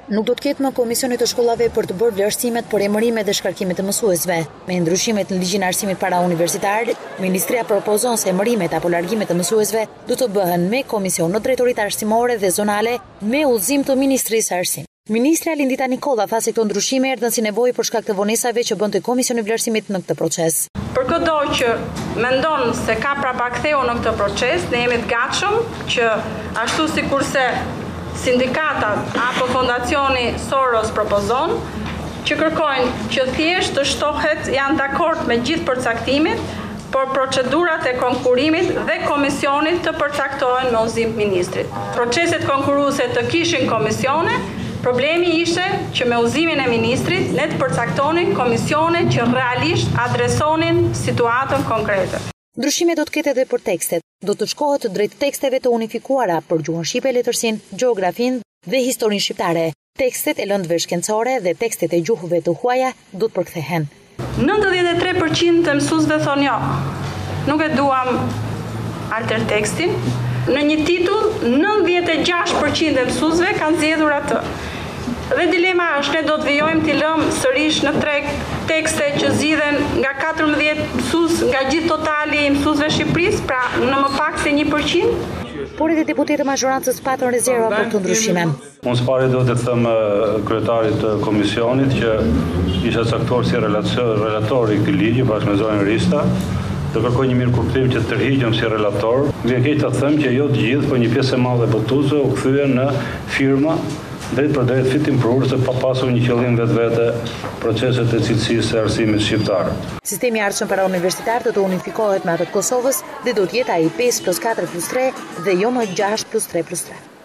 Nuk do të ketë më komisione të shkollave për të bërë vlerësimet për emërimet dhe shkarkimet e mësuesve. Me ndryshimet në ligjin e arsimit para universitar, Ministria propozon se emërimet apo largimet e mësuesve do të bëhen me komision në drejtoritë arsimore dhe zonale me udhëzim të Ministrisë së Arsimit. Ministra Lindita Nikolla tha se këto ndryshime erdhën si nevojë për shkak të vonesave që bënte Komisioni i vlerësimit në këtë proces. Për çdo që mendon se ka prapaktheu në këtë proces, ne jemi të gatshëm që ashtu sikurse sindikatat apo fondacioni Soros propozon, që kërkojnë që thjesht të shtohet janë dakord me gjithë përcaktimet, por procedurat e konkurimit dhe komisionit të përcaktohen me udhëzim të ministrit. Proceset konkurruese të kishin komisione, problemi ishte që me udhëzimin e ministrit ne të përcaktonin komisione që realisht adresonin situatën konkrete. Ndryshime do të ketë edhe për tekstet. Do të shkohet drejt teksteve të unifikuara për gjuhën shqipe, letërsinë, gjeografinë dhe historinë shqiptare. Tekstet e lëndëve shkencore dhe tekstet e gjuhëve të huaja do të përkthehen. 93% të mësuesve thonë jo. Nuk e duam alter tekstin. Në një titull, 96% e mësuesve kanë zgjedhur atë. Dhe dilema është ne do të vijojmë t'i lëmë sërish në treg tekste që zgjidhen nga 14 mësues nga gjithë totali i mësuesve Shqipërisë, pra në më pak se 1%. Por edhe deputetët e mazhorancës patën rezerva për këtë ndryshime. Unë së pari do të them kryetarit të komisionit që isha caktuar si relator i këtij ligji bashkë me zonën Rista. Të kërkoj një mirëkuptim që të tërhiqem si relator. Vjen keq ta them që jo të gjithë, por një pjesë e madhe botuese u kthyen në firma drejt për drejt fitim prurë se pa pasur një qëllim vetvete proceset e cilësisë së arsimit shqiptar. Sistemi i ardhshëm para universitar do të unifikohet me atë të Kosovës dhe do të jetë ai 5+4+3 dhe jo më 6+3+3.